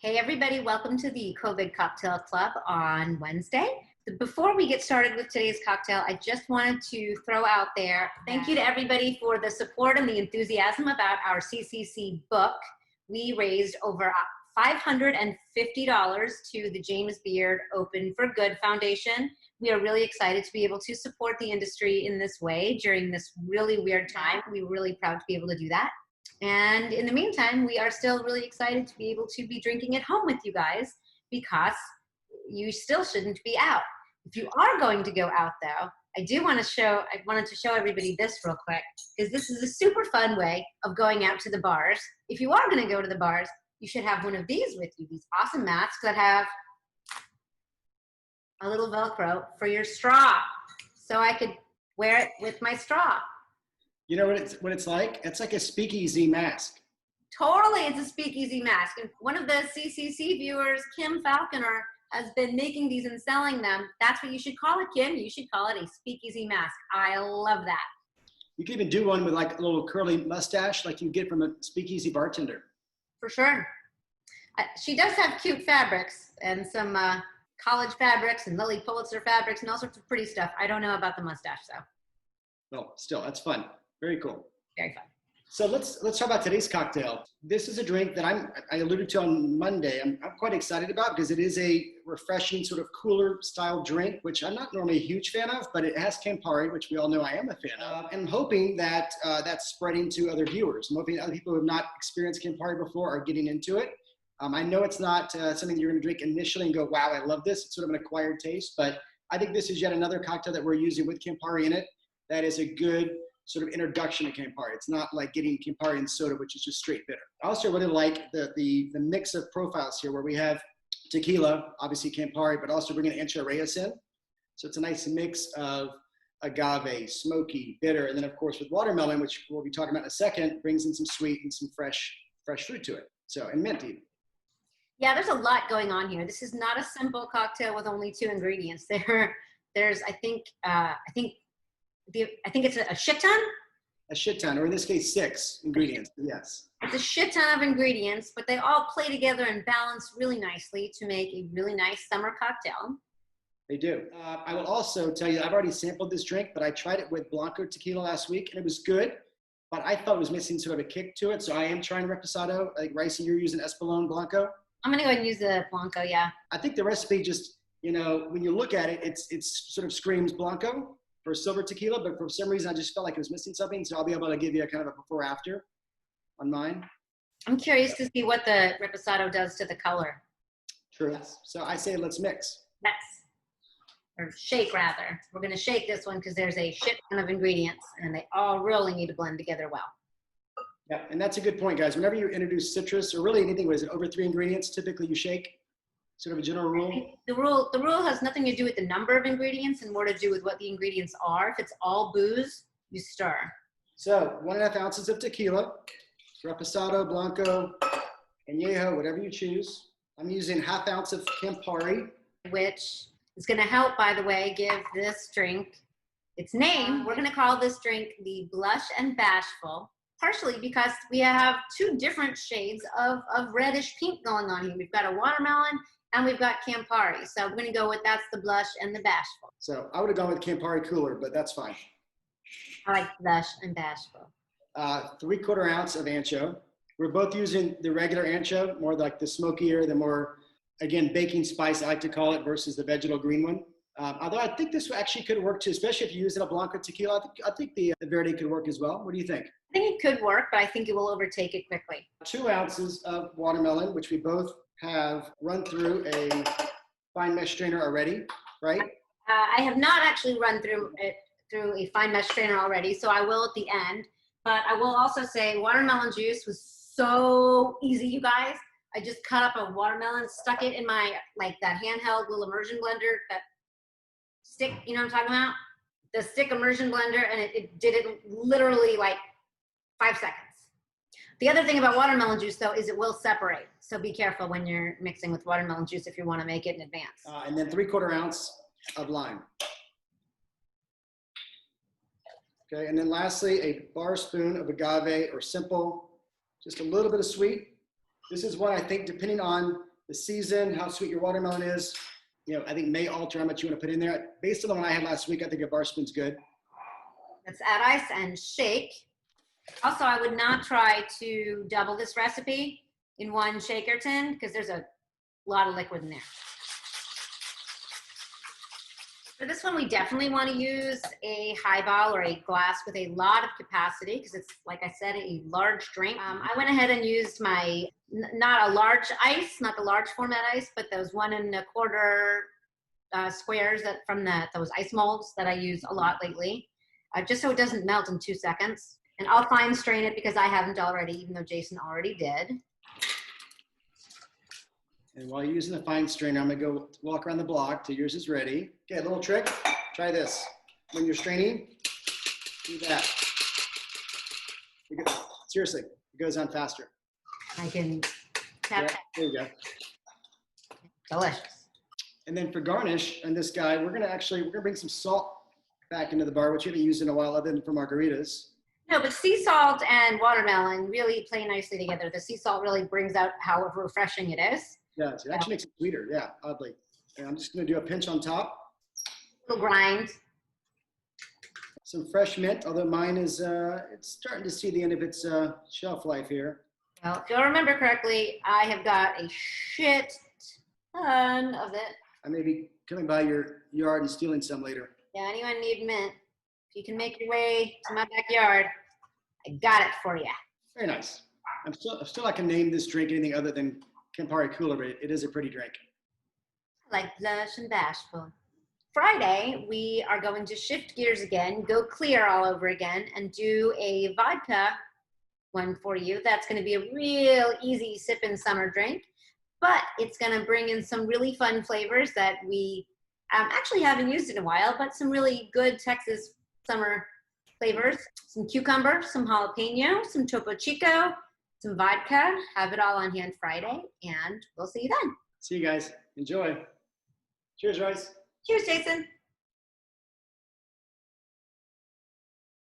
Hey everybody, welcome to the COVID Cocktail Club on Wednesday. Before we get started with today's cocktail, I just wanted to throw out there, thank you to everybody for the support and the enthusiasm about our CCC book. We raised over $550 to the James Beard Open for Good Foundation. We are really excited to be able to support the industry in this way during this really weird time. We're really proud to be able to do that. And in the meantime, we are still really excited to be able to be drinking at home with you guys because you still shouldn't be out. If you are going to go out though, I wanted to show everybody this real quick because this is a super fun way of going out to the bars. If you are going to go to the bars, you should have one of these with you, these awesome masks that have a little Velcro for your straw. So I could wear it with my straw. You know what it's like? It's like a speakeasy mask. Totally, it's a speakeasy mask. And one of the CCC viewers, Kim Falconer, has been making these and selling them. That's what you should call it, Kim. You should call it a speakeasy mask. I love that. You can even do one with like a little curly mustache like you get from a speakeasy bartender. For sure. She does have cute fabrics and some college fabrics and Lily Pulitzer fabrics and all sorts of pretty stuff. I don't know about the mustache though. Well, still, that's fun. Very cool. Very fun. So let's talk about today's cocktail. This is a drink that I alluded to on Monday. I'm quite excited about because it is a refreshing sort of cooler style drink, which I'm not normally a huge fan of, but it has Campari, which we all know I am a fan of. And I'm hoping that that's spreading to other viewers. I'm hoping other people who have not experienced Campari before are getting into it. I know it's not something you're going to drink initially and go, wow, I love this. It's sort of an acquired taste, but I think this is yet another cocktail that we're using with Campari in it. That is a good sort of introduction to Campari. It's not like getting Campari and soda, which is just straight bitter. I also really like the mix of profiles here where we have tequila, obviously Campari, but also bringing Ancho Reyes in. So it's a nice mix of agave, smoky, bitter, and then of course with watermelon, which we'll be talking about in a second, brings in some sweet and some fresh fruit to it. So, and mint even. Yeah, there's a lot going on here. This is not a simple cocktail with only 2 ingredients. There's I think it's a shit ton. A shit ton, or in this case, 6 ingredients, yes. It's a shit ton of ingredients, but they all play together and balance really nicely to make a really nice summer cocktail. They do. I will also tell you, I've already sampled this drink, but I tried it with Blanco tequila last week, and it was good, but I thought it was missing sort of a kick to it, so I am trying Reposado. Like, Ricey, you're using Espolón Blanco? I'm going to go ahead and use the Blanco, yeah. I think the recipe just, you know, when you look at it, it's sort of screams Blanco for silver tequila, but for some reason I just felt like it was missing something, so I'll be able to give you a kind of a before after on mine. I'm curious to see what the Reposado does to the color. True. So I say let's mix. Yes. Or shake rather. We're going to shake this one because there's a shit ton of ingredients and they all really need to blend together well. Yeah, and that's a good point, guys. Whenever you introduce citrus or really anything with over 3 ingredients, typically you shake. Sort of a general rule? The rule has nothing to do with the number of ingredients and more to do with what the ingredients are. If it's all booze, you stir. So 1.5 ounces of tequila, Reposado, Blanco, Añejo, whatever you choose. I'm using 1/2 ounce of Campari. Which is going to help, by the way, give this drink its name. We're going to call this drink the Blush and Bashful, partially because we have 2 different shades of reddish pink going on here. We've got a watermelon and we've got Campari. So we're going to go with that's the Blush and the Bashful. So I would have gone with Campari cooler, but that's fine. I like Blush and Bashful. 3/4 ounce of Ancho. We're both using the regular Ancho, more like the smokier, the more, again, baking spice, I like to call it, versus the vegetal green one. Although I think this actually could work too, especially if you use it a Blanco tequila. I think the Verde could work as well. What do you think? I think it could work, but I think it will overtake it quickly. 2 ounces of watermelon, which we both have run through a fine mesh strainer already, right? I have not actually run through it through a fine mesh strainer already, so I will at the end. But I will also say watermelon juice was so easy, you guys. I just cut up a watermelon, stuck it in my, like that handheld little immersion blender, that stick, you know what I'm talking about? The stick immersion blender, and it did it literally like 5 seconds. The other thing about watermelon juice, though, is it will separate. So be careful when you're mixing with watermelon juice if you want to make it in advance. And then 3/4 ounce of lime. Okay, and then lastly, a bar spoon of agave or simple, just a little bit of sweet. This is what I think, depending on the season, how sweet your watermelon is. You know, I think may alter how much you want to put in there. Based on the one I had last week, I think a bar spoon's good. Let's add ice and shake. Also, I would not try to double this recipe in one shaker tin because there's a lot of liquid in there. For this one, we definitely want to use a highball or a glass with a lot of capacity because it's, like I said, a large drink. I went ahead and used my, not a large ice, not the large format ice, but those 1 1/4 squares that from those ice molds that I use a lot lately, just so it doesn't melt in 2 seconds. And I'll fine strain it because I haven't already, even though Jason already did. And while you're using the fine strainer, I'm gonna go walk around the block till yours is ready. Okay, a little trick, try this. When you're straining, do that. Seriously, it goes on faster. I can tap that. There you go. Delicious. And then for garnish on this guy, we're gonna bring some salt back into the bar, which we haven't used in a while other than for margaritas. No, but sea salt and watermelon really play nicely together. The sea salt really brings out how refreshing it is. Yes, it actually makes it sweeter, yeah, oddly. And I'm just gonna do a pinch on top. A little grind. Some fresh mint, although mine is, it's starting to see the end of its shelf life here. Well, if you'll remember correctly, I have got a shit ton of it. I may be coming by your yard and stealing some later. Yeah, anyone need mint? If you can make your way to my backyard, I got it for you. Very nice. I'm still not gonna name this drink anything other than Campari Cooler, but it is a pretty drink. Like Blush and Bashful. Friday, we are going to shift gears again, go clear all over again, and do a vodka one for you. That's going to be a real easy sip-in summer drink, but it's going to bring in some really fun flavors that we actually haven't used in a while, but some really good Texas summer flavors. Some cucumber, some jalapeno, some Topo Chico, some vodka. Have it all on hand Friday, and we'll see you then. See you guys. Enjoy. Cheers, Royce. Cheers, Jason.